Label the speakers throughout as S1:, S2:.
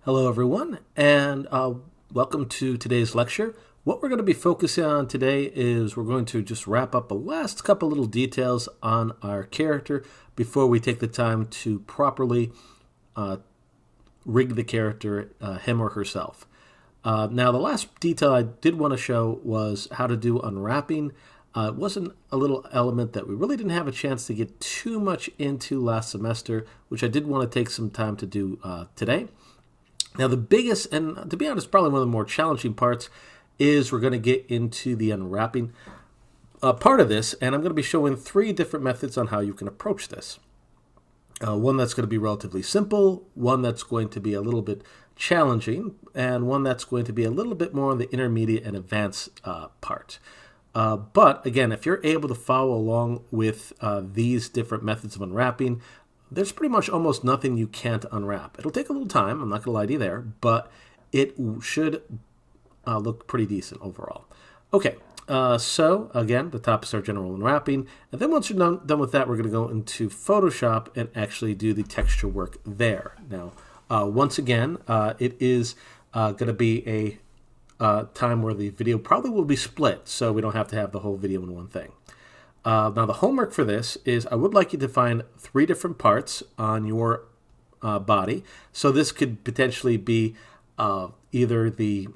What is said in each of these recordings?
S1: Hello, everyone, and welcome to today's lecture. What we're going to be focusing on today is we're going to just wrap up the last couple little details on our character before we take the time to properly rig the character, him or herself. Now, the last detail I did want to show was how to do unwrapping. It wasn't a little element that we really didn't have a chance to get too much into last semester, which I did want to take some time to do today. Now, the biggest, and to be honest, probably one of the more challenging parts is we're going to get into the unwrapping part of this, and I'm going to be showing 3 different methods on how you can approach this. One that's going to be relatively simple, one that's going to be a little bit challenging, and one that's going to be a little bit more on the intermediate and advanced part. But again, if you're able to follow along with these different methods of unwrapping, there's pretty much almost nothing you can't unwrap. It'll take a little time, I'm not going to lie to you there, but it should look pretty decent overall. Okay, so again, the top is our general unwrapping, and then once you're done with that, we're going to go into Photoshop and actually do the texture work there. Now, once again, it is going to be a time where the video probably will be split, so we don't have to have the whole video in one thing. Now, the homework for this is I would like you to find 3 different parts on your body. So this could potentially be either the,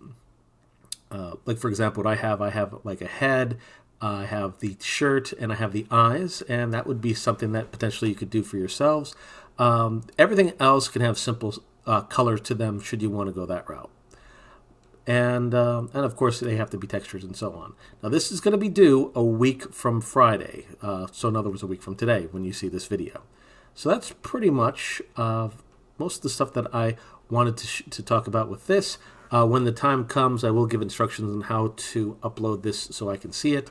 S1: like for example, what I have like a head, I have the shirt, and I have the eyes, and that would be something that potentially you could do for yourselves. Everything else can have simple colors to them should you want to go that route. And of course, they have to be textures and so on. Now, this is going to be due a week from Friday. So in other words, a week from today when you see this video. So that's pretty much most of the stuff that I wanted to talk about with this. When the time comes, I will give instructions on how to upload this so I can see it.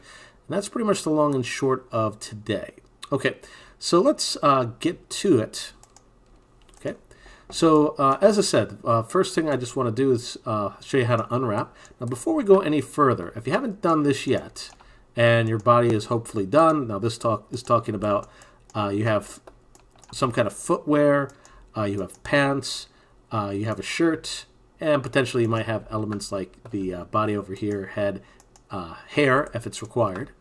S1: And that's pretty much the long and short of today. Okay, so let's get to it. So, as I said, first thing I just want to do is show you how to unwrap. Now, before we go any further, if you haven't done this yet, and your body is hopefully done, now this talk is talking about you have some kind of footwear, you have pants, you have a shirt, and potentially you might have elements like the body over here, head, hair, if it's required,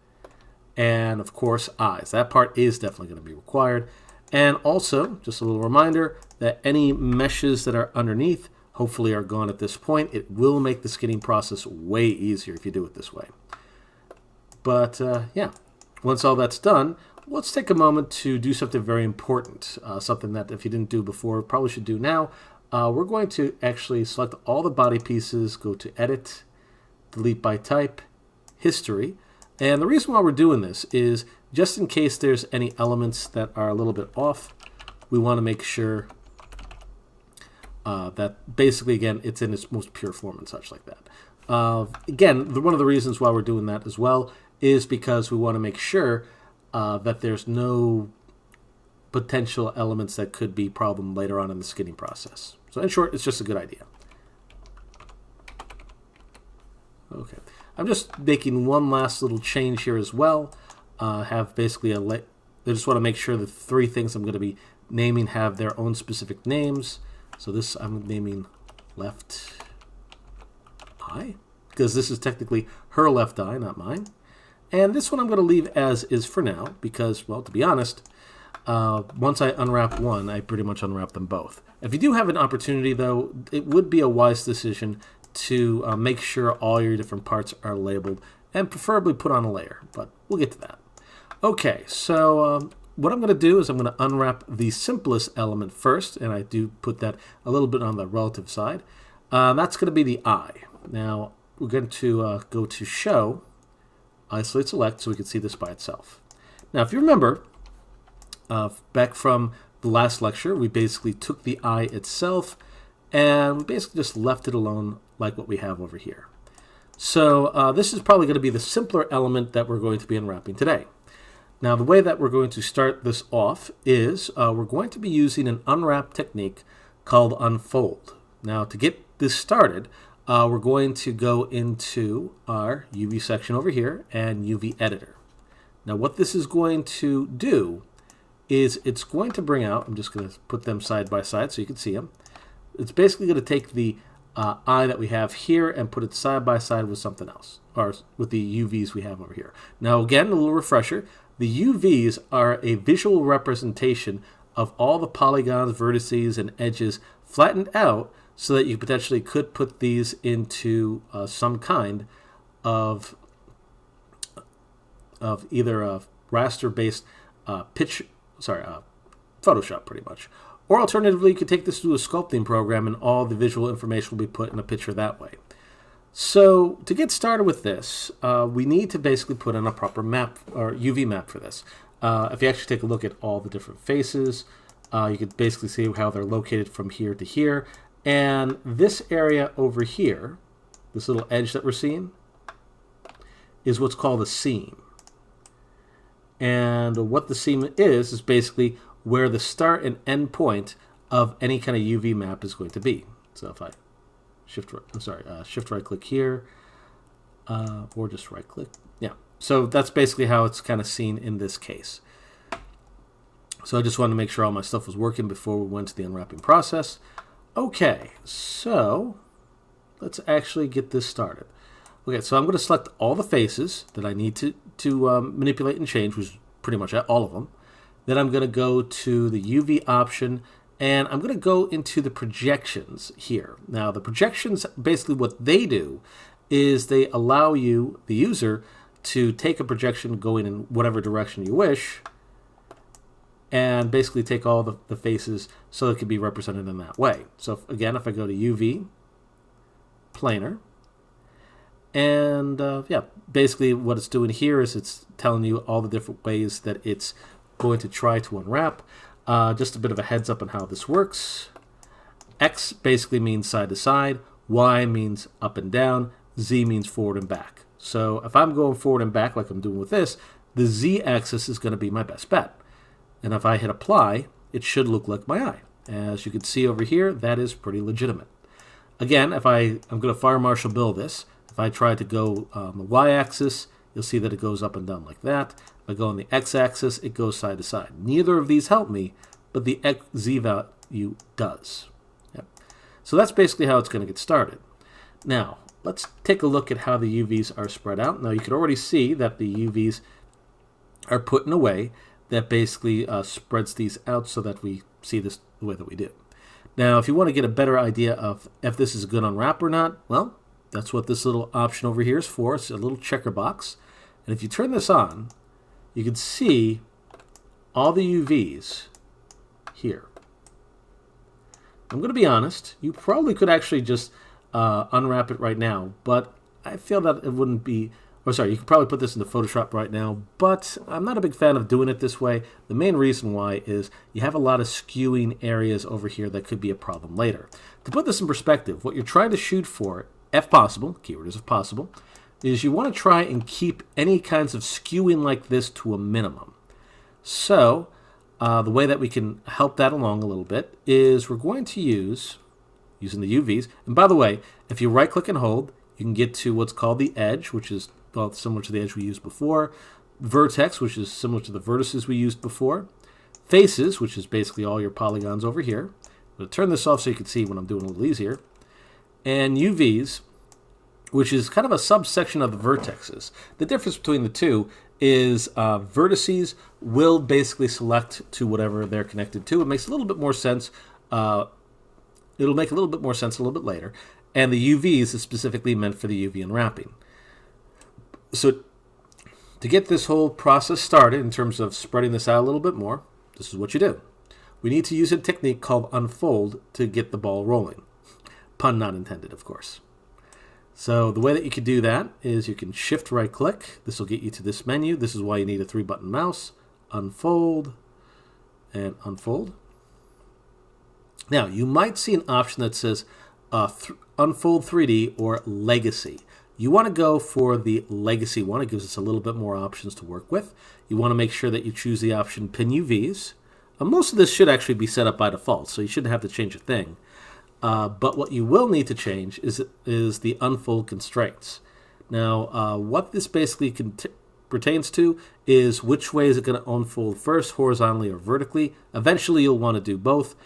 S1: and of course, eyes. That part is definitely going to be required. And also, just a little reminder that any meshes that are underneath hopefully are gone at this point. It will make the skinning process way easier if you do it this way. But yeah, once all that's done, let's take a moment to do something very important, something that if you didn't do before, probably should do now. We're going to actually select all the body pieces, go to Edit, Delete by Type, History. And the reason why we're doing this is just in case there's any elements that are a little bit off, we want to make sure that basically, again, it's in its most pure form and such like that. Again, one of the reasons why we're doing that as well is because we want to make sure that there's no potential elements that could be problem later on in the skinning process. So in short, it's just a good idea. Okay. I'm just making one last little change here as well. Have basically I just want to make sure the 3 things I'm going to be naming have their own specific names. So this I'm naming left eye, because this is technically her left eye, not mine. And this one I'm going to leave as is for now, because, well, to be honest, once I unwrap one, I pretty much unwrap them both. If you do have an opportunity, though, it would be a wise decision to make sure all your different parts are labeled and preferably put on a layer, but we'll get to that. Okay, so what I'm going to do is I'm going to unwrap the simplest element first, and I do put that a little bit on the relative side. That's going to be the eye. Now, we're going to go to Show, Isolate Select, so we can see this by itself. Now, if you remember, back from the last lecture, we basically took the eye itself, and we basically just left it alone like what we have over here. So this is probably going to be the simpler element that we're going to be unwrapping today. Now, the way that we're going to start this off is we're going to be using an unwrap technique called Unfold. Now, to get this started, we're going to go into our UV section over here and UV Editor. Now, what this is going to do is it's going to bring out, I'm just going to put them side by side so you can see them. It's basically going to take the eye that we have here and put it side by side with something else, or with the UVs we have over here. Now again, a little refresher, the UVs are a visual representation of all the polygons, vertices, and edges flattened out so that you potentially could put these into some kind of either a raster-based Photoshop pretty much. Or alternatively, you could take this to a sculpting program and all the visual information will be put in a picture that way. So to get started with this, we need to basically put in a proper map or UV map for this. If you actually take a look at all the different faces, you could basically see how they're located from here to here. And this area over here, this little edge that we're seeing, is what's called a seam. And what the seam is basically where the start and end point of any kind of UV map is going to be. So if I shift right click here, or just right click. Yeah. So that's basically how it's kind of seen in this case. So I just wanted to make sure all my stuff was working before we went to the unwrapping process. Okay, so let's actually get this started. Okay, so I'm going to select all the faces that I need to manipulate and change, which is pretty much all of them. Then I'm going to go to the UV option, and I'm going to go into the projections here. Now, the projections, basically what they do is they allow you, the user, to take a projection going in whatever direction you wish, and basically take all the faces so it can be represented in that way. So again, if I go to UV, Planar, and yeah, basically what it's doing here is it's telling you all the different ways that it's going to try to unwrap. Just a bit of a heads up on how this works. X basically means side to side, Y means up and down, Z means forward and back. So if I'm going forward and back like I'm doing with this, the Z axis is going to be my best bet. And if I hit apply, it should look like my eye. As you can see over here, that is pretty legitimate. Again, I'm going to fire marshal bill this. If I try to go on the y-axis, you'll see that it goes up and down like that. If I go on the x-axis, it goes side to side. Neither of these help me, but the z value does. Yep. So that's basically how it's going to get started. Now, let's take a look at how the UVs are spread out. Now, you can already see that the UVs are put in a way that basically spreads these out so that we see this the way that we do. Now, if you want to get a better idea of if this is a good unwrap or not, well, that's what this little option over here is for. It's a little checker box. And if you turn this on, you can see all the UVs here. I'm going to be honest, you probably could actually just unwrap it right now, but I feel that it wouldn't be, or sorry, you could probably put this into Photoshop right now, but I'm not a big fan of doing it this way. The main reason why is you have a lot of skewing areas over here that could be a problem later. To put this in perspective, what you're trying to shoot for, if possible, keyword is if possible, is you want to try and keep any kinds of skewing like this to a minimum. So the way that we can help that along a little bit is we're going to using the UVs, and by the way, if you right click and hold, you can get to what's called the edge, which is similar to the edge we used before, vertex, which is similar to the vertices we used before, faces, which is basically all your polygons over here. I'm going to turn this off so you can see when I'm doing a little easier, and UVs, which is kind of a subsection of the vertexes. The difference between the two is vertices will basically select to whatever they're connected to. It makes a little bit more sense. It'll make a little bit more sense a little bit later. And the UVs is specifically meant for the UV unwrapping. So to get this whole process started in terms of spreading this out a little bit more, this is what you do. We need to use a technique called unfold to get the ball rolling. Pun not intended, of course. So the way that you can do that is you can shift right click. This will get you to this menu. This is why you need a 3-button mouse. Unfold and unfold. Now, you might see an option that says Unfold 3D or Legacy. You want to go for the Legacy one. It gives us a little bit more options to work with. You want to make sure that you choose the option Pin UVs. Most of this should actually be set up by default, so you shouldn't have to change a thing. But what you will need to change is the Unfold constraints. Now, what this basically pertains to is which way is it going to unfold first, horizontally or vertically. Eventually, you'll want to do both.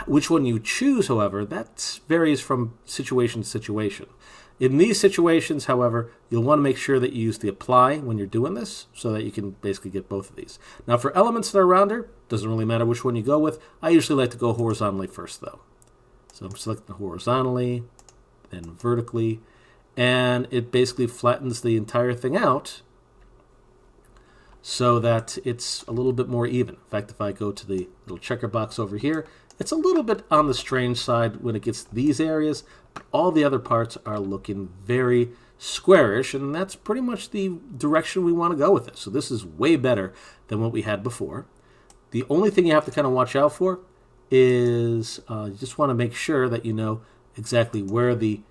S1: Which one you choose, however, that varies from situation to situation. In these situations, however, you'll want to make sure that you use the apply when you're doing this so that you can basically get both of these. Now, for elements that are rounder, doesn't really matter which one you go with. I usually like to go horizontally first, though. So I'm selecting horizontally, then vertically, and it basically flattens the entire thing out so that it's a little bit more even. In fact, if I go to the little checker box over here, it's a little bit on the strange side when it gets to these areas, but all the other parts are looking very squarish, and that's pretty much the direction we want to go with this. So this is way better than what we had before. The only thing you have to kind of watch out for is you just want to make sure that you know exactly where the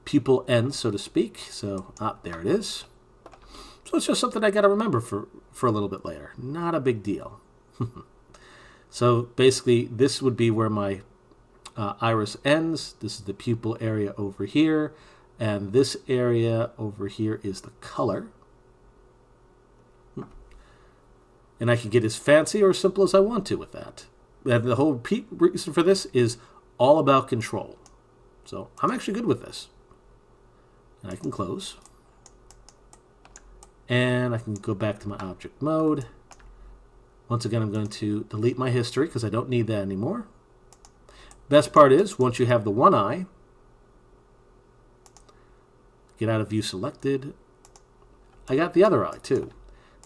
S1: pupil ends, so to speak. So, there it is. So it's just something I got to remember for a little bit later. Not a big deal. So basically, this would be where my iris ends. This is the pupil area over here. And this area over here is the color. And I can get as fancy or as simple as I want to with that. And the whole reason for this is all about control. So I'm actually good with this. And I can close. And I can go back to my object mode. Once again, I'm going to delete my history because I don't need that anymore. Best part is, once you have the one eye, get out of view selected. I got the other eye too.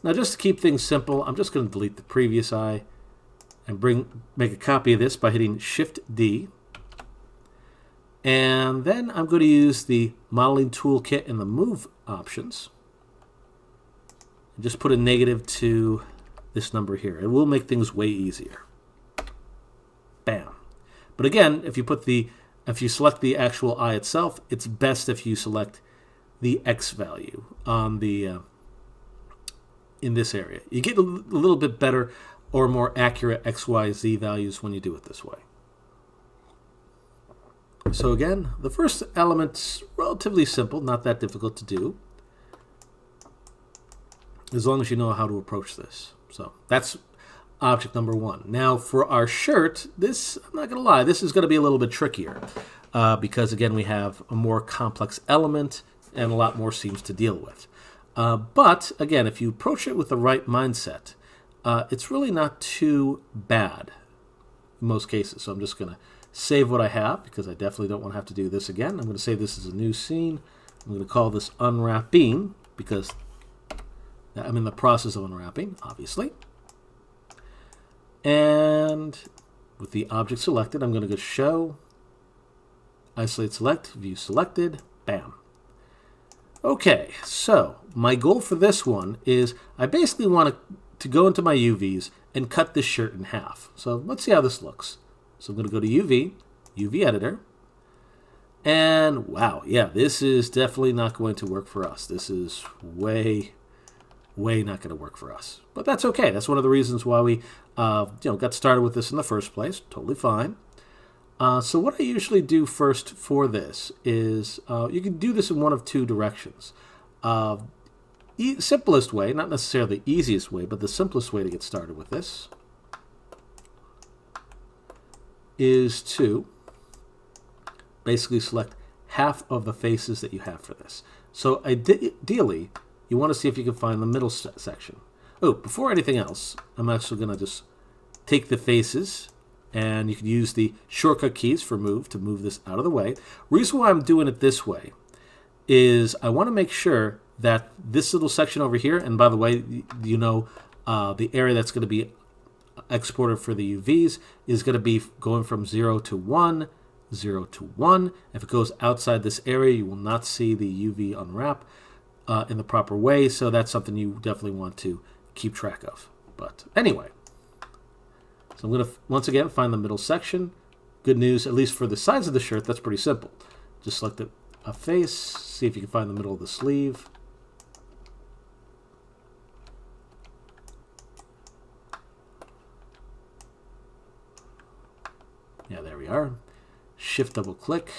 S1: Now, just to keep things simple, I'm just going to delete the previous eye and make a copy of this by hitting Shift-D. And then I'm going to use the modeling toolkit and the move options. And just put a negative to this number here. It will make things way easier. Bam. But again, if you select the actual eye itself, it's best if you select the X value on the in this area. You get a little bit better or more accurate XYZ values when you do it this way. So again, the first element's relatively simple, not that difficult to do, as long as you know how to approach this. So that's object number one. Now for our shirt, this, I'm not going to lie, this is going to be a little bit trickier because again, we have a more complex element and a lot more seams to deal with. But again, if you approach it with the right mindset, it's really not too bad in most cases. So I'm just going to save what I have because I definitely don't want to have to do this again. I'm going to say this is a new scene. I'm going to call this Unwrapping because I'm in the process of unwrapping, obviously. And with the object selected, I'm going to go Show, Isolate Select, View Selected, bam. Okay, so my goal for this one is I basically want to go into my UVs and cut this shirt in half. So let's see how this looks. So I'm going to go to UV Editor, and wow, yeah, this is definitely not going to work for us. This is way not going to work for us. But that's okay. That's one of the reasons why we got started with this in the first place. Totally fine. So what I usually do first for this is you can do this in one of two directions. Simplest way, not necessarily the easiest way, but the simplest way to get started with this is to basically select half of the faces that you have for this. So ideally, you want to see if you can find the middle section. Oh, before anything else, I'm actually going to just take the faces, and you can use the shortcut keys for move to move this out of the way. Reason why I'm doing it this way is I want to make sure that this little section over here, and by the way, the area that's going to be exported for the UVs is going to be going from 0 to 1, 0 to 1. If it goes outside this area, you will not see the UV unwrap in the proper way, so that's something you definitely want to keep track of. But anyway, so I'm going to once again find the middle section. Good news, at least for the size of the shirt, that's pretty simple. Just select a face, see if you can find the middle of the sleeve. Yeah, there we are. Shift double click.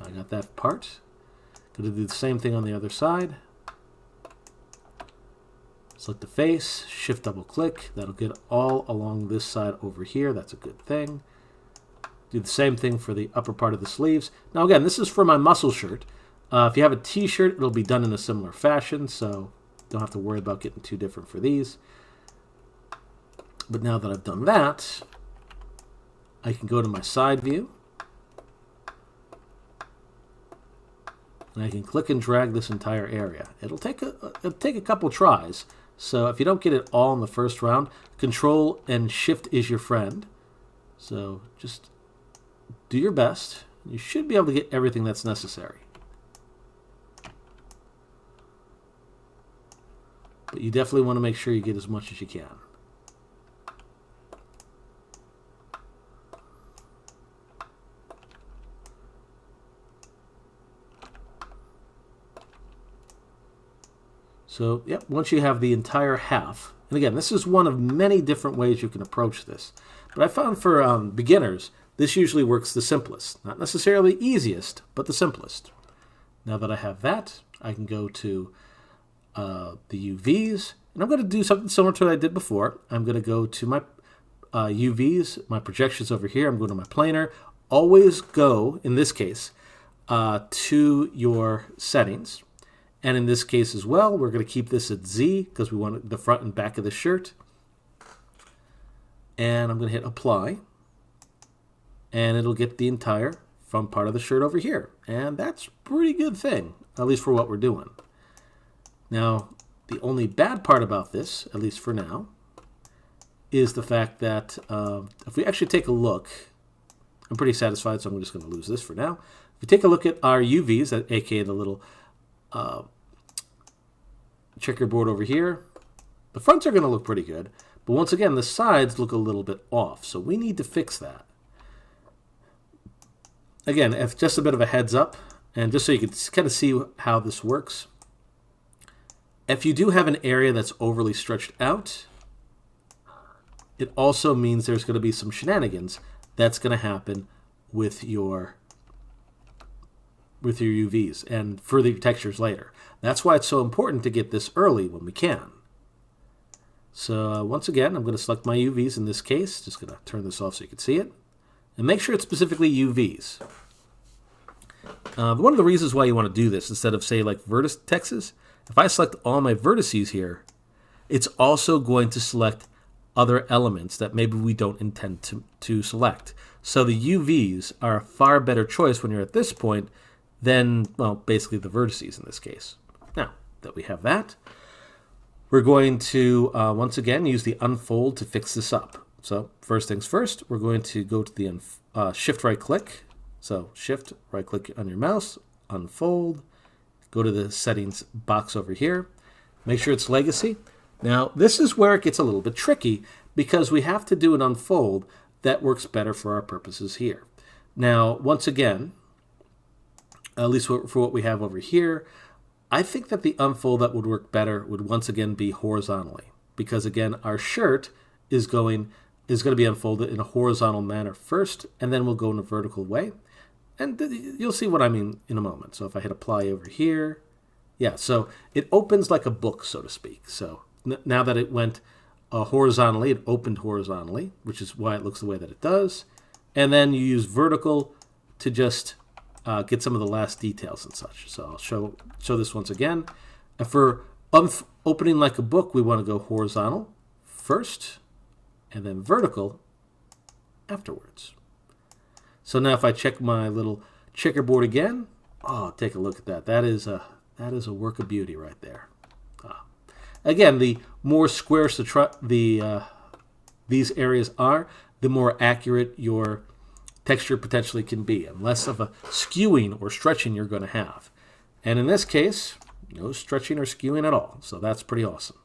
S1: I got that part. Going to do the same thing on the other side. Select Select the face, shift double click. That'll get all along this side over here. That's a good thing. Do the same thing for the upper part of the sleeves. Now again, this is for my muscle shirt. If you have a t-shirt, it'll be done in a similar fashion, so don't have to worry about getting too different for these. But now that I've done that, I can go to my side view. And I can click and drag this entire area. It'll take a couple tries. So if you don't get it all in the first round, Control and Shift is your friend. So just do your best. You should be able to get everything that's necessary. But you definitely want to make sure you get as much as you can. So, yep, once you have the entire half, and again, this is one of many different ways you can approach this. But I found for beginners, this usually works the simplest. Not necessarily easiest, but the simplest. Now that I have that, I can go to the UVs, and I'm going to do something similar to what I did before. I'm going to go to my UVs, my projections over here. I'm going to my planar. Always go, in this case, to your settings. And in this case as well, we're going to keep this at Z because we want the front and back of the shirt. And I'm going to hit apply. And it'll get the entire front part of the shirt over here. And that's a pretty good thing, at least for what we're doing. Now, the only bad part about this, at least for now, is the fact that if we actually take a look, I'm pretty satisfied, so I'm just going to lose this for now. If we take a look at our UVs, aka the little checkerboard over here, the fronts are going to look pretty good, but once again the sides look a little bit off, so we need to fix that. Again, it's just a bit of a heads up, and just so you can kind of see how this works, if you do have an area that's overly stretched out, it also means there's going to be some shenanigans that's going to happen with your UVs and further textures later. That's why it's so important to get this early when we can. So once again, I'm going to select my UVs in this case. Just going to turn this off so you can see it. And make sure it's specifically UVs. One of the reasons why you want to do this, instead of say like vertexes, if I select all my vertices here, it's also going to select other elements that maybe we don't intend to select. So the UVs are a far better choice when you're at this point than, well, basically the vertices in this case. Now that we have that, we're going to, once again, use the unfold to fix this up. So first things first, we're going to go to the shift right click. So shift right click on your mouse, unfold, go to the settings box over here, make sure it's legacy. Now this is where it gets a little bit tricky because we have to do an unfold that works better for our purposes here. Now, once again, at least for what we have over here, I think that the unfold that would work better would once again be horizontally, because again, our shirt is going to be unfolded in a horizontal manner first, and then we'll go in a vertical way. And you'll see what I mean in a moment. So if I hit apply over here, yeah, so it opens like a book, so to speak. So now that it went horizontally, it opened horizontally, which is why it looks the way that it does. And then you use vertical to just get some of the last details and such. So I'll show this once again. And for opening like a book, we want to go horizontal first, and then vertical afterwards. So now if I check my little checkerboard again, oh, take a look at that. That is a work of beauty right there. Again, the more squares these areas are, the more accurate your texture potentially can be, and less of a skewing or stretching you're going to have. And in this case, no stretching or skewing at all. So that's pretty awesome.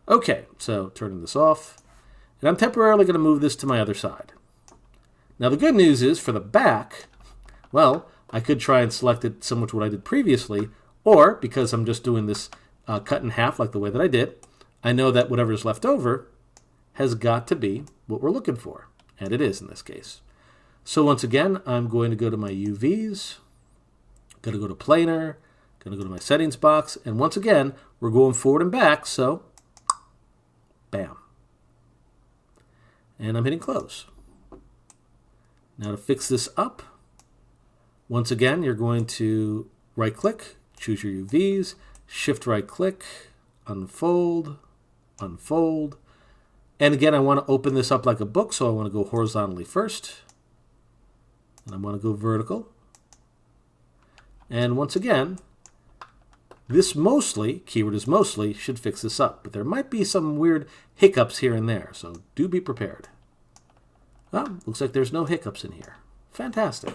S1: Okay, so turning this off. And I'm temporarily going to move this to my other side. Now the good news is for the back, well, I could try and select it similar to what I did previously, or because I'm just doing this cut in half like the way that I did, I know that whatever's left over has got to be what we're looking for. And it is in this case. So once again, I'm going to go to my UVs, going to go to planar, going to go to my settings box, and once again, we're going forward and back, so Bam. And I'm hitting close. Now to fix this up, once again, you're going to right-click, choose your UVs, shift right-click, unfold, unfold. And again, I want to open this up like a book, so I want to go horizontally first. And I want to go vertical. And once again, this mostly, keyword is mostly, should fix this up. But there might be some weird hiccups here and there, so do be prepared. Well, looks like there's no hiccups in here. Fantastic.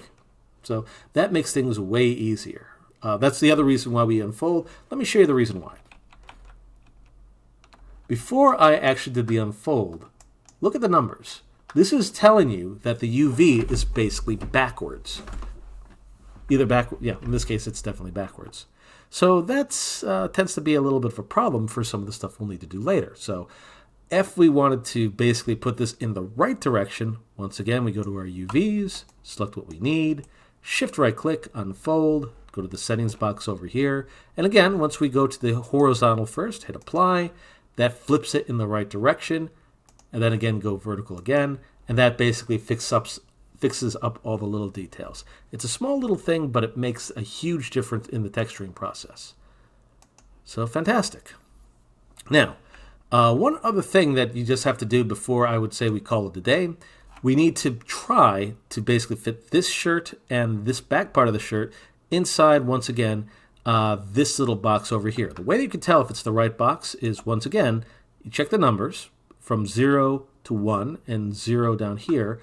S1: So that makes things way easier. That's the other reason why we unfold. Let me show you the reason why. Before I actually did the unfold, look at the numbers. This is telling you that the UV is basically backwards. Either backward, yeah, in this case it's definitely backwards. So that tends to be a little bit of a problem for some of the stuff we'll need to do later. So if we wanted to basically put this in the right direction, once again we go to our UVs, select what we need, shift right click, unfold, go to the settings box over here, and again once we go to the horizontal first, hit apply, that flips it in the right direction, and then again go vertical again, and that basically fixes up all the little details. It's a small little thing, but it makes a huge difference in the texturing process. So fantastic. Now, one other thing that you just have to do before I would say we call it a day, we need to try to basically fit this shirt and this back part of the shirt inside, once again, this little box over here. The way that you can tell if it's the right box is, once again, you check the numbers from 0 to 1 and 0 down here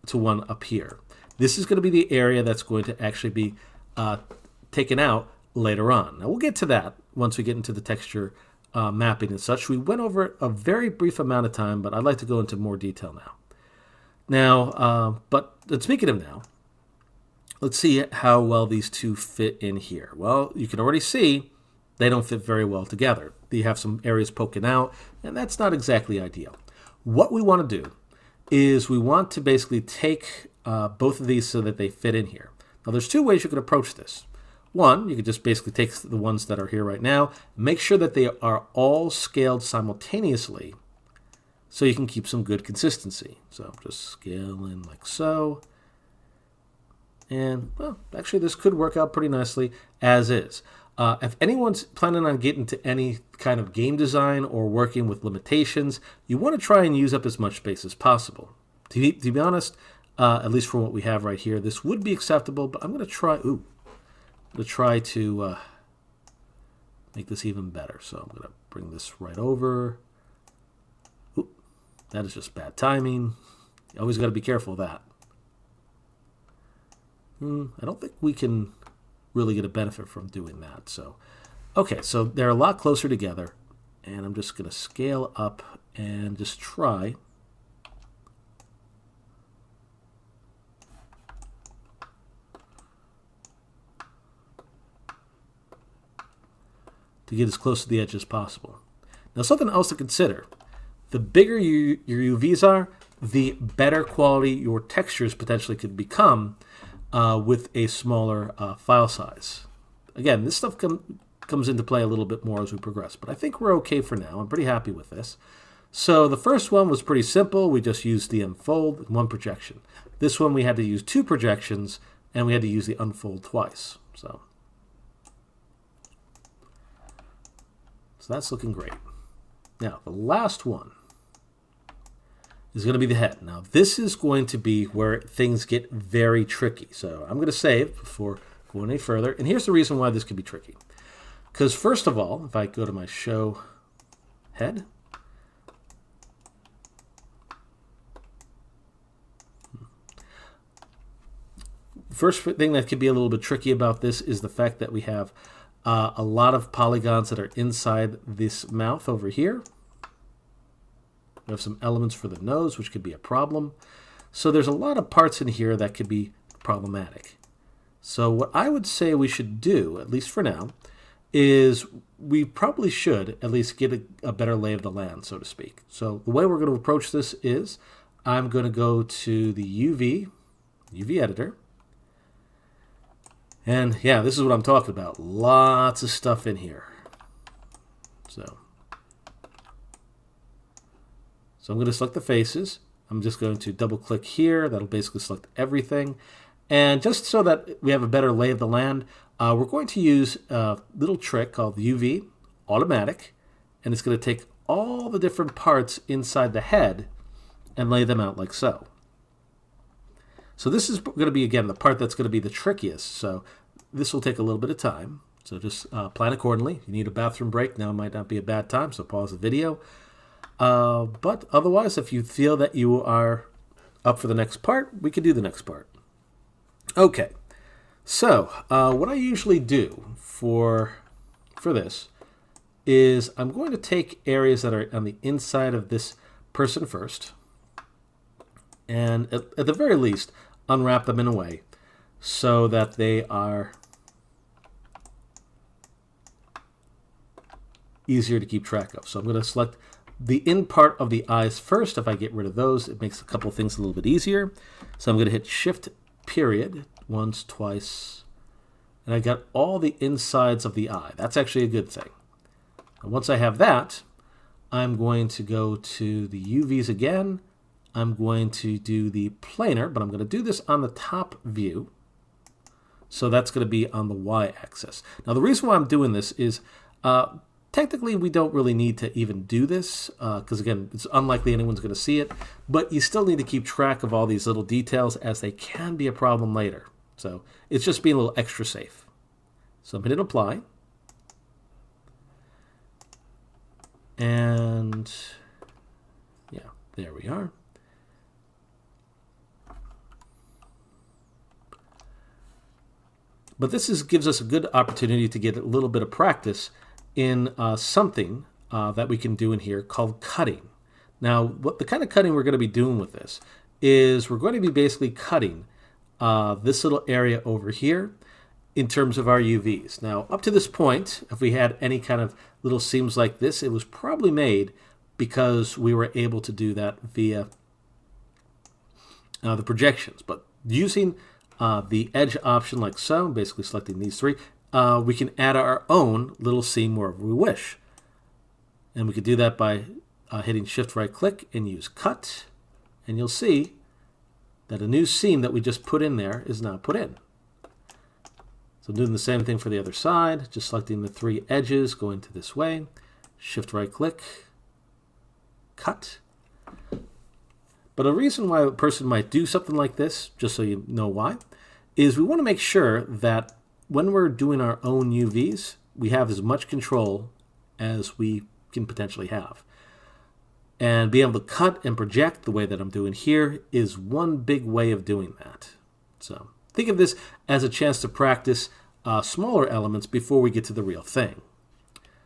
S1: to 1 up here. This is going to be the area that's going to actually be taken out later on. Now we'll get to that once we get into the texture mapping and such. We went over it a very brief amount of time, but I'd like to go into more detail now. But speaking of now, let's see how well these two fit in here. Well, you can already see they don't fit very well together. You have some areas poking out, and that's not exactly ideal. What we want to do is we want to basically take both of these so that they fit in here. Now, there's two ways you could approach this. One, you could just basically take the ones that are here right now, make sure that they are all scaled simultaneously so you can keep some good consistency. So just scale in like so. And, well, actually this could work out pretty nicely as is. If anyone's planning on getting to any kind of game design or working with limitations, you want to try and use up as much space as possible. To be honest, at least for what we have right here, this would be acceptable, but I'm going to try, to make this even better. So I'm going to bring this right over. Ooh, that is just bad timing. You always got to be careful of that. I don't think we can really get a benefit from doing that. So, okay, so they're a lot closer together, and I'm just going to scale up and just try to get as close to the edge as possible. Now, something else to consider. The bigger your UVs are, the better quality your textures potentially could become with a smaller file size. Again, this stuff comes into play a little bit more as we progress, but I think we're okay for now. I'm pretty happy with this. So the first one was pretty simple. We just used the unfold and one projection. This one we had to use two projections, and we had to use the unfold twice. So that's looking great. Now, the last one is going to be the head. Now, this is going to be where things get very tricky. So I'm going to save before going any further. And here's the reason why this could be tricky. Because first of all, if I go to my show head, first thing that could be a little bit tricky about this is the fact that we have a lot of polygons that are inside this mouth over here. We have some elements for the nose, which could be a problem. So there's a lot of parts in here that could be problematic. So what I would say we should do, at least for now, is we probably should at least get a better lay of the land, so to speak. So the way we're going to approach this is I'm going to go to the UV editor. And yeah, this is what I'm talking about. Lots of stuff in here. So So I'm going to select the faces. I'm just going to double click here. That'll basically select everything. And just so that we have a better lay of the land, we're going to use a little trick called UV Automatic. And it's going to take all the different parts inside the head and lay them out like so. So this is going to be, again, the part that's going to be the trickiest. So this will take a little bit of time. So just plan accordingly. If you need a bathroom break, now might not be a bad time, so pause the video. But otherwise, if you feel that you are up for the next part, we can do the next part. Okay, so what I usually do for this is I'm going to take areas that are on the inside of this person first, and at the very least, unwrap them in a way so that they are easier to keep track of. So I'm going to select the in part of the eyes first. If I get rid of those, it makes a couple of things a little bit easier. So I'm going to hit Shift period once, twice, and I got all the insides of the eye. That's actually a good thing. And once I have that, I'm going to go to the UVs again. I'm going to do the planar, but I'm going to do this on the top view. So that's going to be on the y-axis. Now the reason why I'm doing this is technically we don't really need to even do this because again, it's unlikely anyone's going to see it, but you still need to keep track of all these little details as they can be a problem later. So it's just being a little extra safe. So I'm hitting apply. And yeah, there we are. But this gives us a good opportunity to get a little bit of practice in something that we can do in here called cutting. Now, what the kind of cutting we're going to be doing with this is we're going to be basically cutting this little area over here in terms of our UVs. Now, up to this point, if we had any kind of little seams like this, it was probably made because we were able to do that via the projections. But using the edge option like so, basically selecting these three, we can add our own little seam wherever we wish. And we could do that by hitting Shift right click and use cut. And you'll see that a new seam that we just put in there is now put in. So I'm doing the same thing for the other side, just selecting the three edges, going to this way, Shift right click, cut. But a reason why a person might do something like this, just so you know why, is we want to make sure that when we're doing our own UVs, we have as much control as we can potentially have. And being able to cut and project the way that I'm doing here is one big way of doing that. So think of this as a chance to practice smaller elements before we get to the real thing.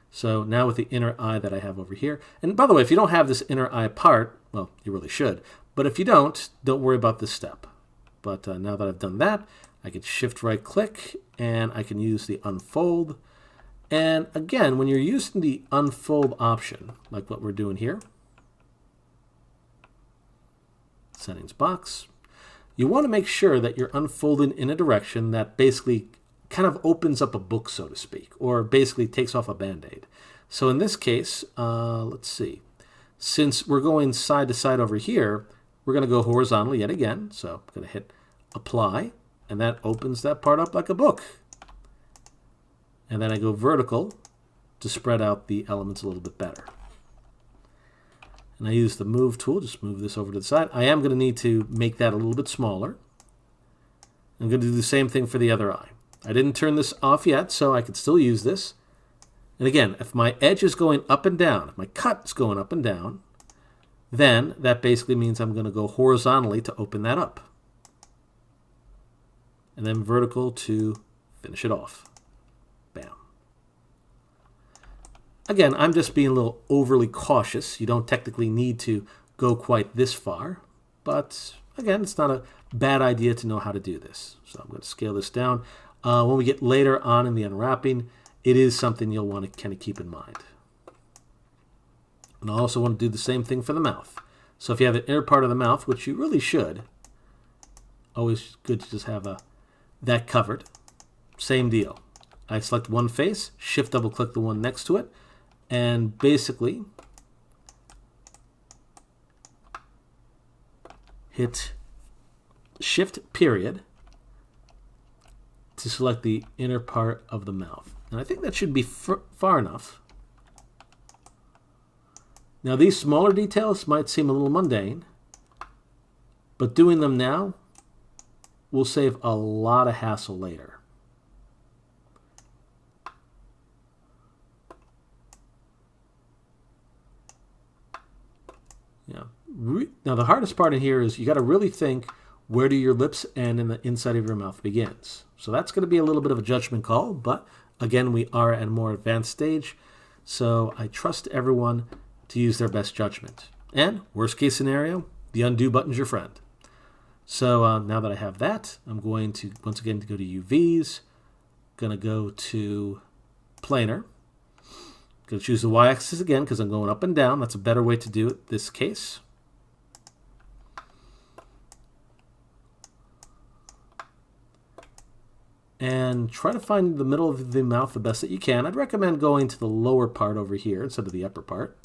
S1: So now with the inner eye that I have over here, and by the way, if you don't have this inner eye part, well, you really should, but if you don't worry about this step. But now that I've done that, I can Shift right click and I can use the unfold. And again, when you're using the unfold option, like what we're doing here, settings box, you want to make sure that you're unfolding in a direction that basically kind of opens up a book, so to speak, or basically takes off a band-aid. So in this case, let's see. Since we're going side to side over here, we're going to go horizontally yet again. So I'm going to hit apply, and that opens that part up like a book. And then I go vertical to spread out the elements a little bit better. And I use the move tool, just move this over to the side. I am going to need to make that a little bit smaller. I'm going to do the same thing for the other eye. I didn't turn this off yet, so I can still use this. And again, if my edge is going up and down, if my cut is going up and down, then that basically means I'm going to go horizontally to open that up. And then vertical to finish it off. Bam. Again, I'm just being a little overly cautious. You don't technically need to go quite this far, but again, it's not a bad idea to know how to do this. So I'm going to scale this down. When we get later on in the unwrapping, it is something you'll want to kind of keep in mind. And I also want to do the same thing for the mouth. So if you have an inner part of the mouth, which you really should, always good to just have that covered. Same deal. I select one face, Shift double click the one next to it, and basically hit Shift period to select the inner part of the mouth. And I think that should be far enough. Now these smaller details might seem a little mundane, but doing them now will save a lot of hassle later. Yeah. Now the hardest part in here is you got to really think, where do your lips end and the inside of your mouth begins? So that's going to be a little bit of a judgment call, but again, we are at a more advanced stage, so I trust everyone to use their best judgment. And worst case scenario, the undo button's your friend. So now that I have that, I'm going to once again go to UVs, going to go to Planar, going to choose the y-axis again because I'm going up and down. That's a better way to do it this case. And try to find the middle of the mouth the best that you can. I'd recommend going to the lower part over here instead of the upper part.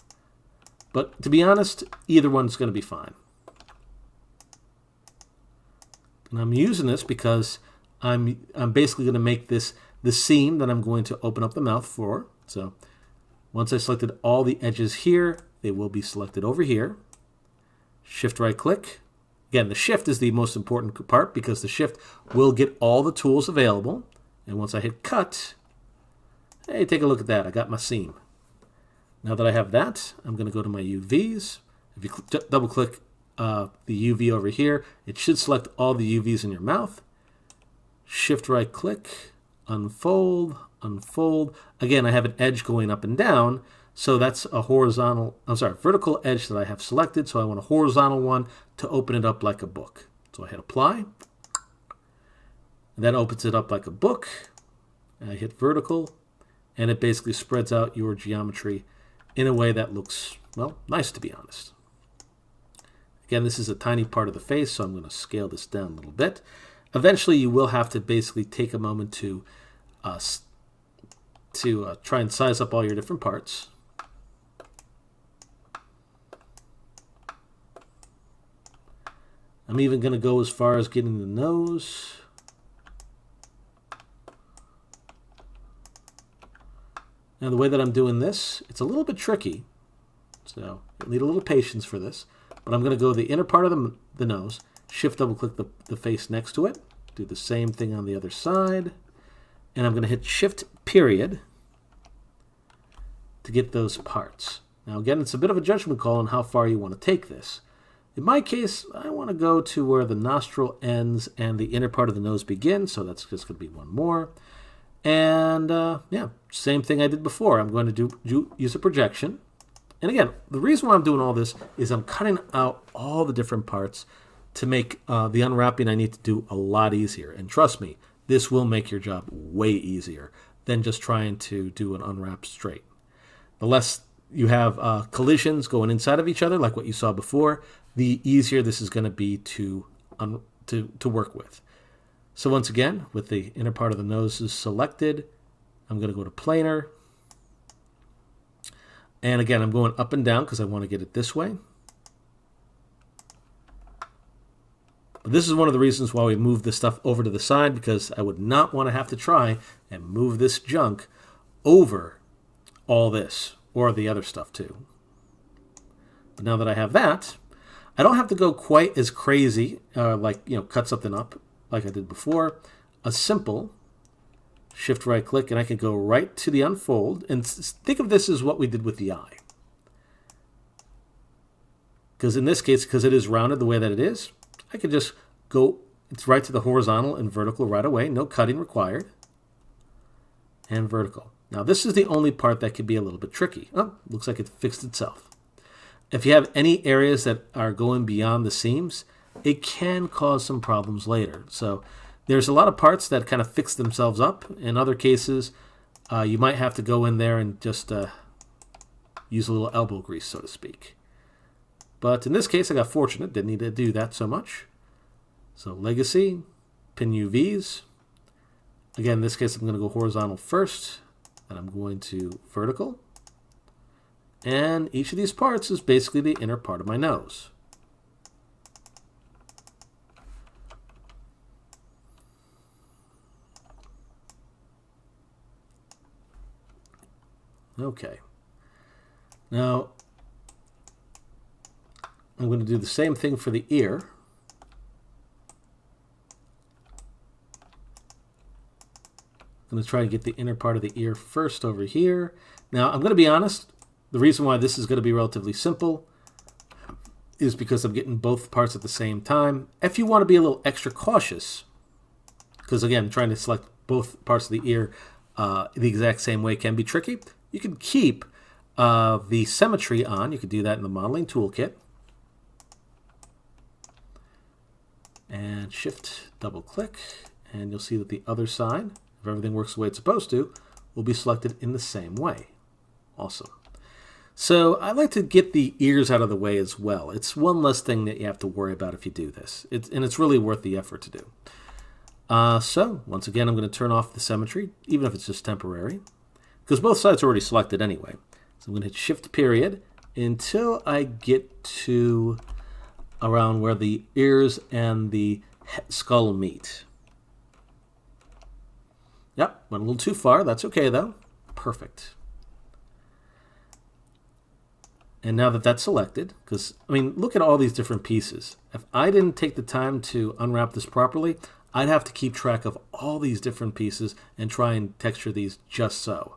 S1: But to be honest, either one's going to be fine. And I'm using this because I'm basically going to make this the seam that I'm going to open up the mouth for. So once I selected all the edges here, they will be selected over here. Shift right click. Again, the shift is the most important part because the shift will get all the tools available. And once I hit cut, hey, take a look at that. I got my seam. Now that I have that, I'm going to go to my UVs. If you double click the UV over here, it should select all the UVs in your mouth. Shift right click, unfold, unfold. Again, I have an edge going up and down. So that's a vertical edge that I have selected. So I want a horizontal one to open it up like a book. So I hit apply. And that opens it up like a book. And I hit vertical. And it basically spreads out your geometry in a way that looks, well, nice to be honest. Again, this is a tiny part of the face, so I'm going to scale this down a little bit. Eventually, you will have to basically take a moment to try and size up all your different parts. I'm even going to go as far as getting the nose. Now the way that I'm doing this, it's a little bit tricky, so you'll need a little patience for this. But I'm going to go the inner part of the nose, shift double click the face next to it, do the same thing on the other side, and I'm going to hit shift period to get those parts. Now again, it's a bit of a judgment call on how far you want to take this. In my case, I want to go to where the nostril ends and the inner part of the nose begins, so that's just going to be one more. And yeah, same thing I did before. I'm going to use a projection. And again, the reason why I'm doing all this is I'm cutting out all the different parts to make the unwrapping I need to do a lot easier. And trust me, this will make your job way easier than just trying to do an unwrap straight. The less you have collisions going inside of each other, like what you saw before, the easier this is going to be to work with. So once again, with the inner part of the nose is selected, I'm going to go to Planar. And again, I'm going up and down because I want to get it this way. But this is one of the reasons why we moved this stuff over to the side, because I would not want to have to try and move this junk over all this or the other stuff too. But now that I have that, I don't have to go quite as crazy, cut something up like I did before. A simple shift right click, and I can go right to the unfold. And think of this as what we did with the eye. Because in this case, because it is rounded the way that it is, I could just go right to the horizontal and vertical right away. No cutting required. And vertical. Now this is the only part that could be a little bit tricky. Oh, looks like it fixed itself. If you have any areas that are going beyond the seams, it can cause some problems later. So there's a lot of parts that kind of fix themselves up. In other cases, you might have to go in there and just use a little elbow grease, so to speak. But in this case, I got fortunate. Didn't need to do that so much. So Legacy, Pin UVs. Again, in this case, I'm going to go horizontal first, and I'm going to vertical. And each of these parts is basically the inner part of my nose. Okay. Now, I'm going to do the same thing for the ear. I'm going to try and get the inner part of the ear first over here. Now, I'm going to be honest. The reason why this is going to be relatively simple is because I'm getting both parts at the same time. If you want to be a little extra cautious, because again, trying to select both parts of the ear the exact same way can be tricky, you can keep the symmetry on. You can do that in the modeling toolkit. And shift, double click, and you'll see that the other side, if everything works the way it's supposed to, will be selected in the same way. Awesome. So I like to get the ears out of the way as well. It's one less thing that you have to worry about if you do this. And it's really worth the effort to do. So once again, I'm going to turn off the symmetry, even if it's just temporary, because both sides are already selected anyway. So I'm going to hit shift period until I get to around where the ears and the skull meet. Yep, went a little too far. That's okay though. Perfect. And now that that's selected, because, I mean, look at all these different pieces. If I didn't take the time to unwrap this properly, I'd have to keep track of all these different pieces and try and texture these just so.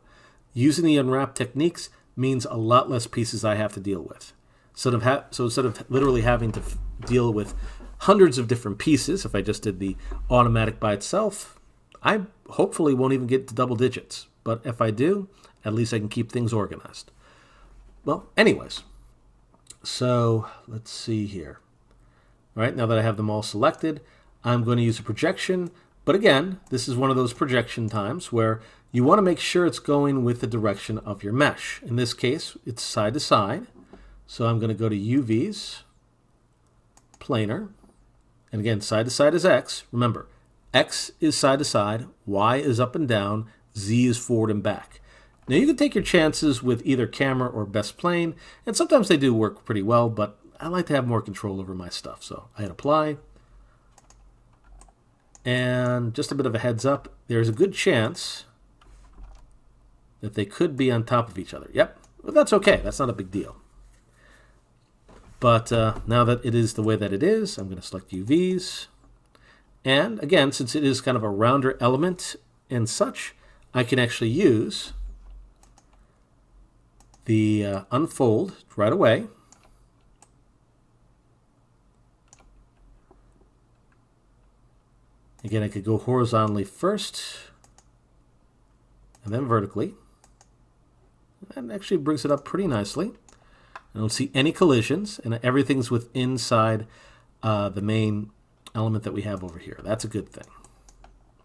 S1: Using the unwrap techniques means a lot less pieces I have to deal with. So instead of literally having to deal with hundreds of different pieces, if I just did the automatic by itself, I hopefully won't even get to double digits. But if I do, at least I can keep things organized. Well, anyways, so let's see here. All right, now that I have them all selected, I'm going to use a projection. But again, this is one of those projection times where you want to make sure it's going with the direction of your mesh. In this case, it's side to side. So I'm going to go to UVs, Planar, and again, side to side is X. Remember, X is side to side, Y is up and down, Z is forward and back. Now you can take your chances with either camera or best plane, and sometimes they do work pretty well, but I like to have more control over my stuff. So I hit apply, and just a bit of a heads up, there's a good chance that they could be on top of each other. Yep, but that's okay, that's not a big deal. But now that it is the way that it is, I'm going to select UVs. And again, since it is kind of a rounder element and such, I can actually use the unfold right away. Again, I could go horizontally first and then vertically. That actually brings it up pretty nicely. I don't see any collisions, and everything's within inside the main element that we have over here. That's a good thing.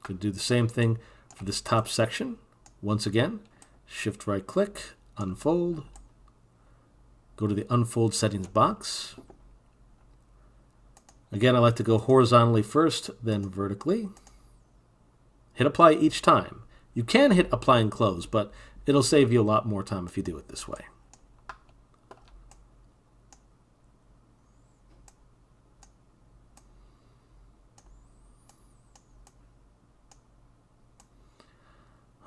S1: Could do the same thing for this top section. Once again, shift right click, unfold, go to the unfold settings box. Again, I like to go horizontally first, then vertically. Hit apply each time. You can hit apply and close, but it'll save you a lot more time if you do it this way.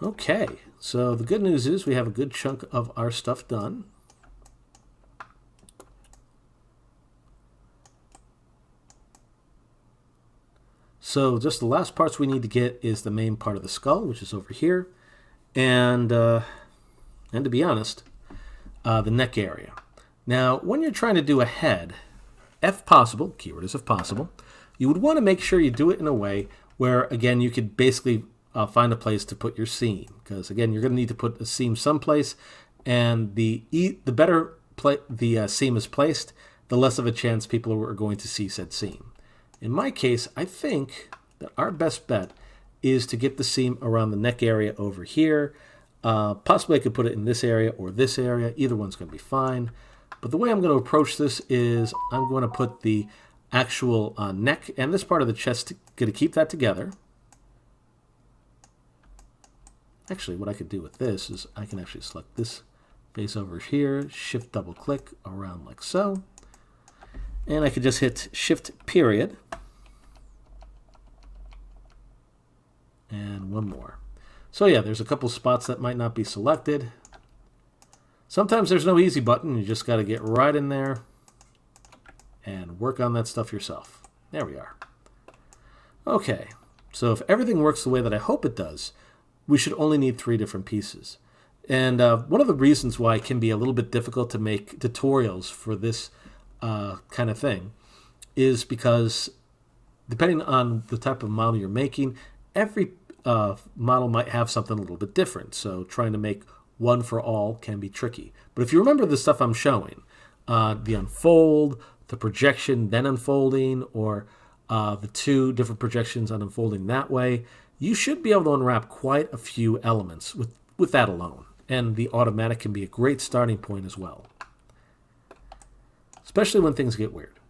S1: Okay, so the good news is we have a good chunk of our stuff done. So just the last parts we need to get is the main part of the skull, which is over here, and to be honest, the neck area. Now, when you're trying to do a head, if possible, keyword is if possible, you would want to make sure you do it in a way where, again, you could basically find a place to put your seam, because again, you're going to need to put a seam someplace, and the better the seam is placed, the less of a chance people are going to see said seam. In my case, I think that our best bet is to get the seam around the neck area over here. Possibly I could put it in this area or this area. Either one's going to be fine. But the way I'm going to approach this is I'm going to put the actual neck and this part of the chest, going to keep that together. Actually, what I could do with this is I can actually select this base over here, shift double click around like so, and I could just hit shift period and one more. So yeah, there's a couple spots that might not be selected. Sometimes there's no easy button. You just got to get right in there and work on that stuff yourself. There we are. Okay, so if everything works the way that I hope it does, we should only need 3 different pieces. And one of the reasons why it can be a little bit difficult to make tutorials for this kind of thing is because depending on the type of model you're making, every model might have something a little bit different. So trying to make one for all can be tricky. But if you remember the stuff I'm showing, the unfold, the projection, then unfolding, or the 2 different projections on unfolding that way, you should be able to unwrap quite a few elements with that alone. And the automatic can be a great starting point as well, especially when things get weird.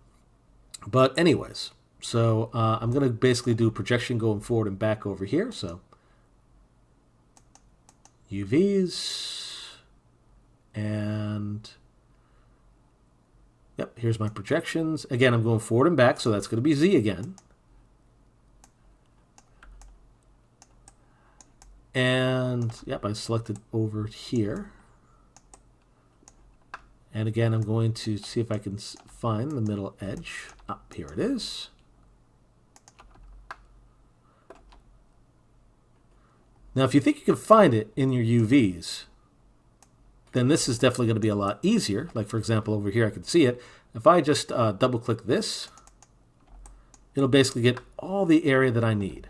S1: But anyways, so I'm going to basically do a projection going forward and back over here. So UVs, and yep, here's my projections. Again, I'm going forward and back, so that's going to be Z again. And yep, I selected over here. And again, I'm going to see if I can find the middle edge. Here it is. Now, if you think you can find it in your UVs, then this is definitely going to be a lot easier. Like, for example, over here, I can see it. If I just double-click this, it'll basically get all the area that I need.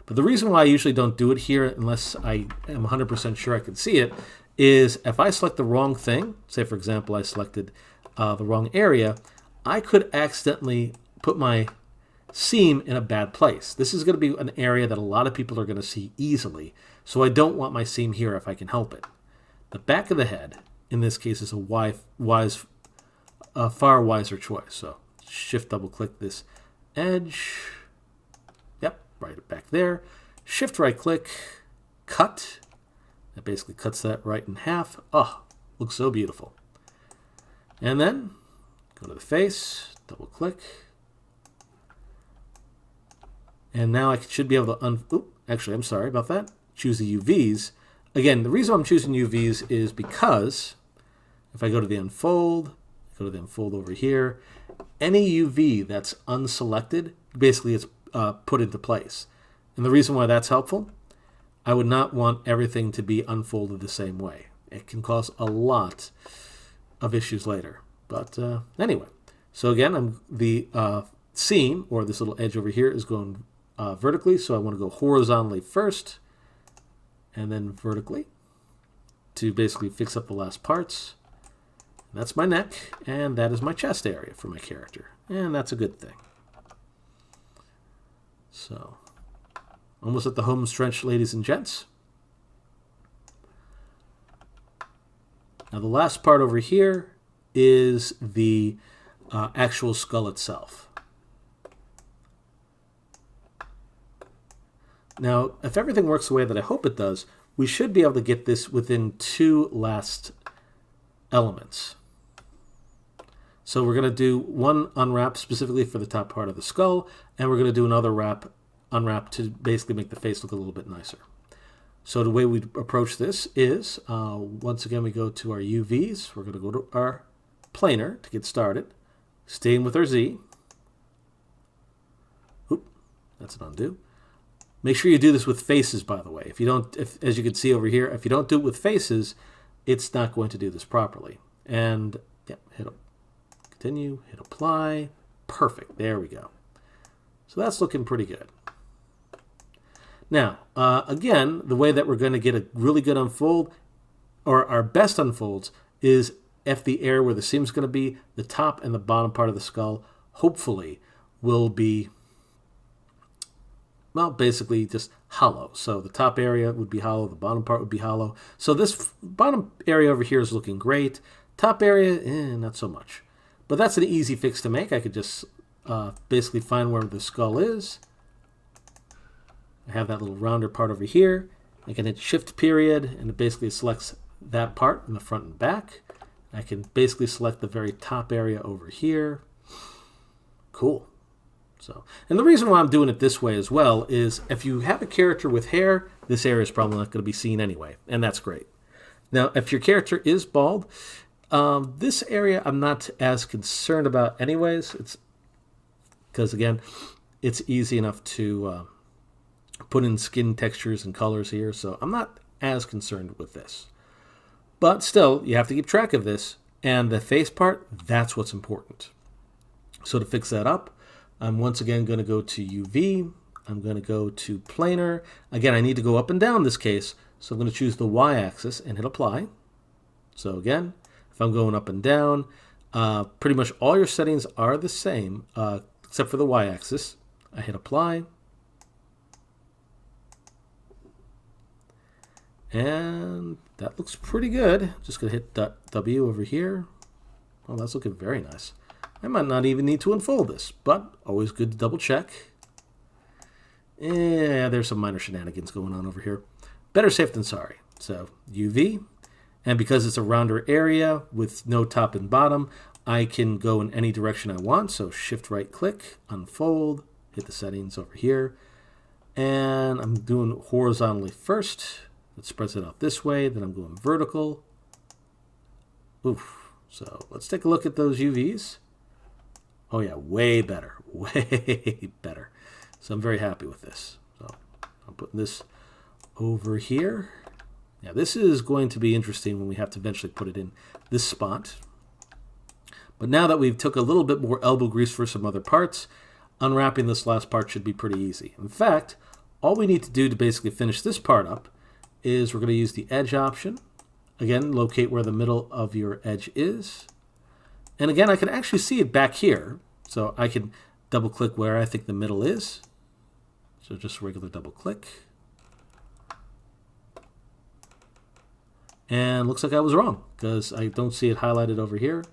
S1: But the reason why I usually don't do it here unless I am 100% sure I can see it is if I select the wrong thing, say, for example, I selected the wrong area, I could accidentally put my seam in a bad place. This is going to be an area that a lot of people are going to see easily, so I don't want my seam here if I can help it. The back of the head, in this case, is a far wiser choice. So shift double click this edge. Yep, right back there. Shift right click, cut. That basically cuts that right in half. Oh, looks so beautiful. And then go to the face, double click. And now I should be able to actually, I'm sorry about that. Choose the UVs. Again, the reason I'm choosing UVs is because if I go to the unfold, go to the unfold over here, any UV that's unselected, basically it's put into place. And the reason why that's helpful, I would not want everything to be unfolded the same way. It can cause a lot of issues later. But anyway, so again, the seam, or this little edge over here, is going vertically, so I want to go horizontally first, and then vertically to basically fix up the last parts. And that's my neck, and that is my chest area for my character, and that's a good thing. So, almost at the home stretch, ladies and gents. Now the last part over here is the actual skull itself. Now, if everything works the way that I hope it does, we should be able to get this within 2 last elements. So we're going to do one unwrap specifically for the top part of the skull, and we're going to do another unwrap to basically make the face look a little bit nicer. So the way we approach this is, once again, we go to our UVs. We're going to go to our planar to get started, staying with our Z. Oop, that's an undo. Make sure you do this with faces, by the way. If you don't, as you can see over here, if you don't do it with faces, it's not going to do this properly. And yeah, hit continue, hit apply. Perfect. There we go. So that's looking pretty good. Now, again, the way that we're going to get a really good unfold, or our best unfolds, is if the area where the seam is going to be, the top and the bottom part of the skull, hopefully, will be, well, basically just hollow. So the top area would be hollow, the bottom part would be hollow. So this bottom area over here is looking great. Top area, not so much. But that's an easy fix to make. I could just basically find where the skull is. I have that little rounder part over here. I can hit shift period, and it basically selects that part in the front and back. I can basically select the very top area over here. Cool. So, and the reason why I'm doing it this way as well is if you have a character with hair, this area is probably not going to be seen anyway, and that's great. Now, if your character is bald, this area I'm not as concerned about anyways. It's because, again, it's easy enough to put in skin textures and colors here, so I'm not as concerned with this. But still, you have to keep track of this, and the face part, that's what's important. So to fix that up, I'm once again going to go to UV. I'm going to go to Planar. Again, I need to go up and down this case, so I'm going to choose the Y-axis and hit Apply. So again, if I'm going up and down, pretty much all your settings are the same, except for the Y-axis. I hit Apply. And that looks pretty good. Just going to hit W over here. Oh, that's looking very nice. I might not even need to unfold this, but always good to double check. Yeah, there's some minor shenanigans going on over here. Better safe than sorry. So UV, and because it's a rounder area with no top and bottom, I can go in any direction I want. So shift right click, unfold, hit the settings over here. And I'm doing horizontally first. It spreads it out this way. Then I'm going vertical. Oof. So let's take a look at those UVs. Oh yeah, way better. Way better. So I'm very happy with this. So I'm putting this over here. Now this is going to be interesting when we have to eventually put it in this spot. But now that we've took a little bit more elbow grease for some other parts, unwrapping this last part should be pretty easy. In fact, all we need to do to basically finish this part up is we're going to use the edge option. Again, locate where the middle of your edge is. And again, I can actually see it back here. So I can double click where I think the middle is. So just regular double click. And looks like I was wrong because I don't see it highlighted over here.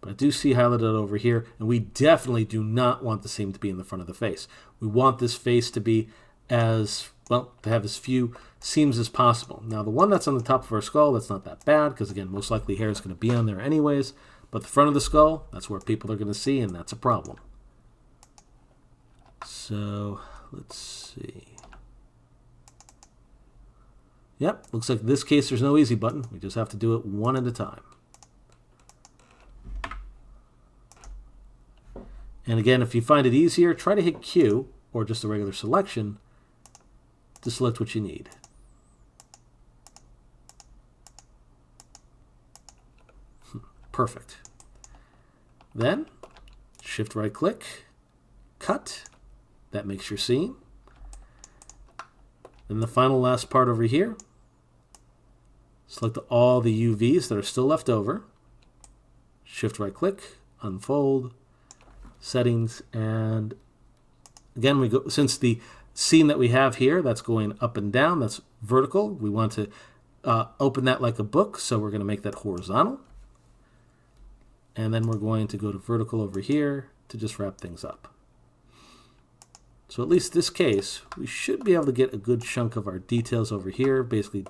S1: But I do see highlighted over here. And we definitely do not want the seam to be in the front of the face. We want this face to be as, well, to have as few seams as possible. Now the one that's on the top of our skull, that's not that bad because again, most likely hair is going to be on there anyways. But the front of the skull, that's where people are going to see, and that's a problem. So let's see. Yep, looks like in this case there's no easy button. We just have to do it one at a time. And again, if you find it easier, try to hit Q, or just a regular selection, to select what you need. Perfect. Then, shift right click, cut. That makes your seam. Then the final last part over here, select all the UVs that are still left over. Shift right click, unfold, settings, and again we go, since the seam that we have here, that's going up and down, that's vertical. We want to open that like a book, so we're going to make that horizontal. And then we're going to go to vertical over here to just wrap things up. So at least this case, we should be able to get a good chunk of our details over here, basically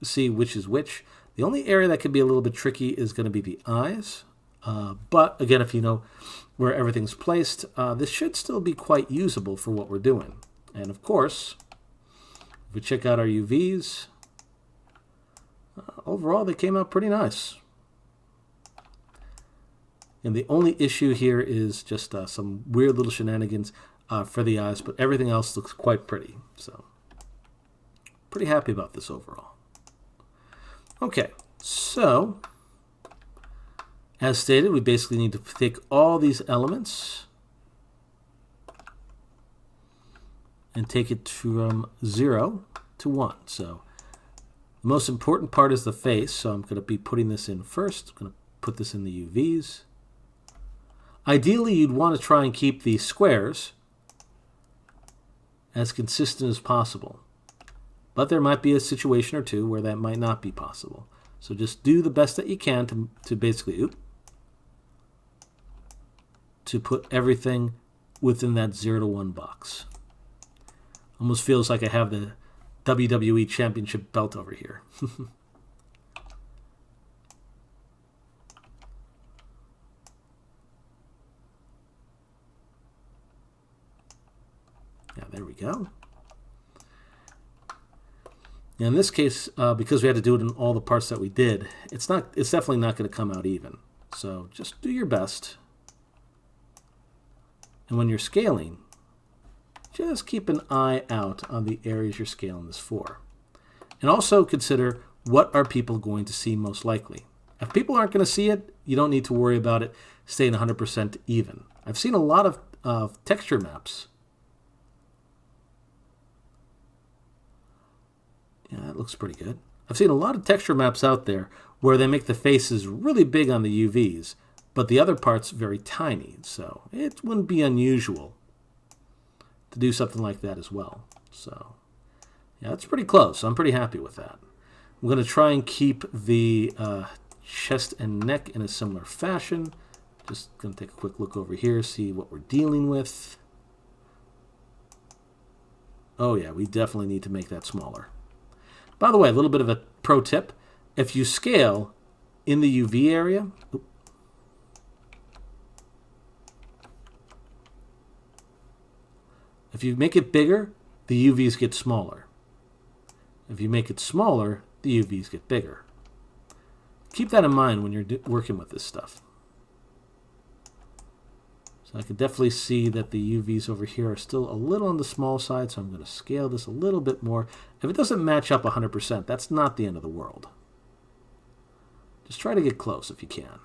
S1: see which is which. The only area that could be a little bit tricky is going to be the eyes. But again, if you know where everything's placed, this should still be quite usable for what we're doing. And of course, if we check out our UVs, overall they came out pretty nice. And the only issue here is just some weird little shenanigans for the eyes, but everything else looks quite pretty. So, pretty happy about this overall. Okay, so, as stated, we basically need to take all these elements and take it from 0 to 1. So, the most important part is the face, so I'm going to be putting this in first. I'm going to put this in the UVs. Ideally, you'd want to try and keep the squares as consistent as possible. But there might be a situation or two where that might not be possible. So just do the best that you can to basically to put everything within that 0 to 1 box. Almost feels like I have the WWE Championship belt over here. Yeah, there we go. In this case, because we had to do it in all the parts that we did, it's definitely not going to come out even. So just do your best. And when you're scaling, just keep an eye out on the areas you're scaling this for. And also consider, what are people going to see most likely? If people aren't going to see it, you don't need to worry about it staying 100% even. I've seen a lot of texture maps. Yeah, that looks pretty good. I've seen a lot of texture maps out there where they make the faces really big on the UVs, but the other parts very tiny. So it wouldn't be unusual to do something like that as well. So yeah, that's pretty close. I'm pretty happy with that. I'm going to try and keep the chest and neck in a similar fashion. Just going to take a quick look over here, see what we're dealing with. Oh yeah, we definitely need to make that smaller. By the way, a little bit of a pro tip. If you scale in the UV area, if you make it bigger, the UVs get smaller. If you make it smaller, the UVs get bigger. Keep that in mind when you're working with this stuff. So I can definitely see that the UVs over here are still a little on the small side, so I'm going to scale this a little bit more. If it doesn't match up 100%, that's not the end of the world. Just try to get close if you can.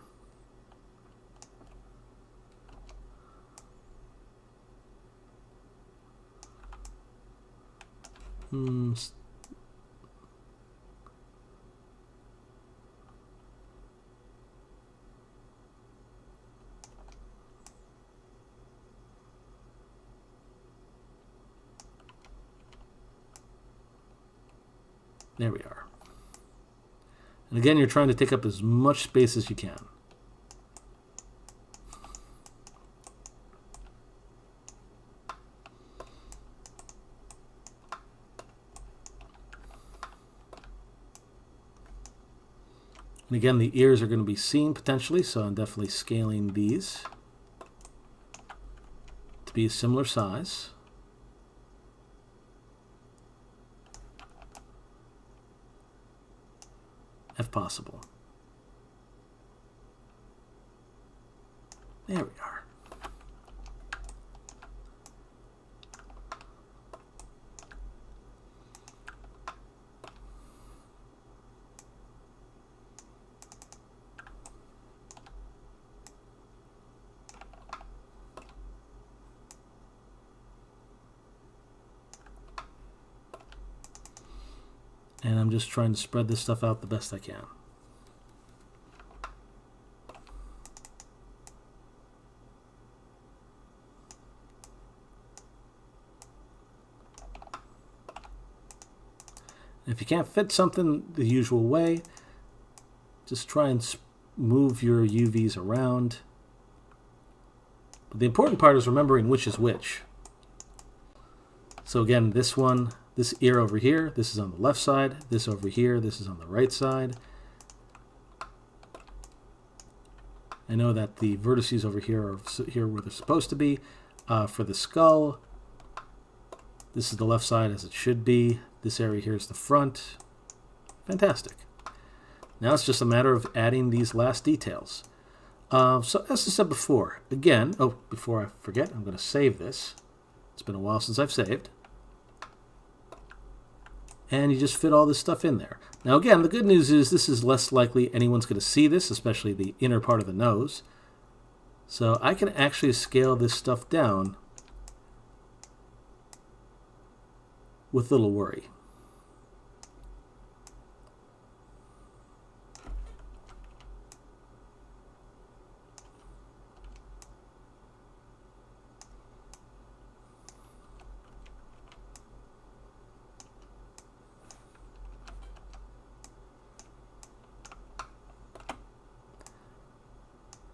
S1: There we are. And again, you're trying to take up as much space as you can. And again, the ears are going to be seen potentially, so I'm definitely scaling these to be a similar size. If possible. There we are. And I'm just trying to spread this stuff out the best I can. If you can't fit something the usual way, just try and move your UVs around. But the important part is remembering which is which. So again, this one, this ear over here, this is on the left side. This over here, this is on the right side. I know that the vertices over here are here where they're supposed to be. For the skull, this is the left side as it should be. This area here is the front. Fantastic. Now it's just a matter of adding these last details. So as I said before, again, before I forget, I'm going to save this. It's been a while since I've saved. And you just fit all this stuff in there. Now again, the good news is this is less likely anyone's going to see this, especially the inner part of the nose. So I can actually scale this stuff down with little worry.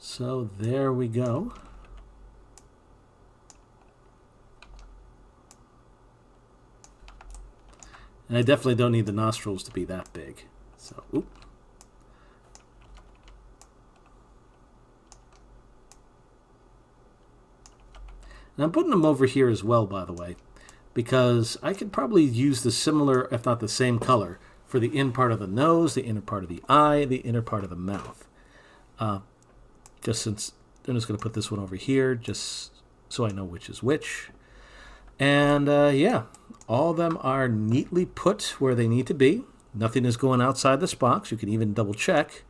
S1: So there we go. And I definitely don't need the nostrils to be that big. So, oop. And I'm putting them over here as well, by the way, because I could probably use the similar, if not the same color, for the in part of the nose, the inner part of the eye, the inner part of the mouth. Just since I'm just going to put this one over here, just so I know which is which. And yeah, all of them are neatly put where they need to be. Nothing is going outside this box. You can even double check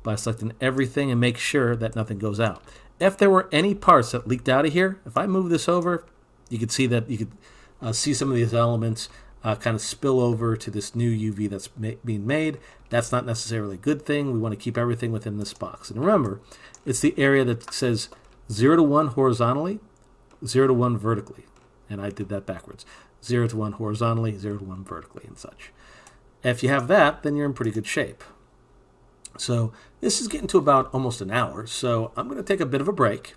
S1: by selecting everything and make sure that nothing goes out. If there were any parts that leaked out of here, if I move this over, you could see that you could see some of these elements kind of spill over to this new UV that's being made. That's not necessarily a good thing. We want to keep everything within this box. And remember, it's the area that says 0 to 1 horizontally, 0 to 1 vertically. And I did that backwards. 0 to 1 horizontally, 0 to 1 vertically, and such. If you have that, then you're in pretty good shape. So this is getting to about almost an hour, so I'm going to take a bit of a break.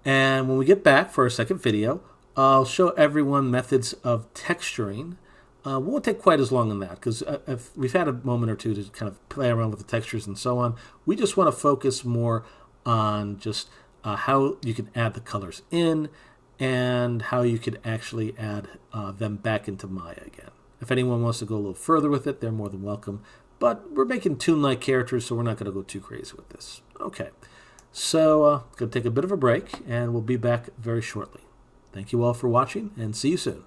S1: And when we get back for our second video, I'll show everyone methods of texturing. We won't take quite as long on that, because if we've had a moment or two to kind of play around with the textures and so on. We just want to focus more on just how you can add the colors in, and how you could actually add them back into Maya again. If anyone wants to go a little further with it, they're more than welcome. But we're making toon-like characters, so we're not going to go too crazy with this. Okay, so going to take a bit of a break, and we'll be back very shortly. Thank you all for watching, and see you soon.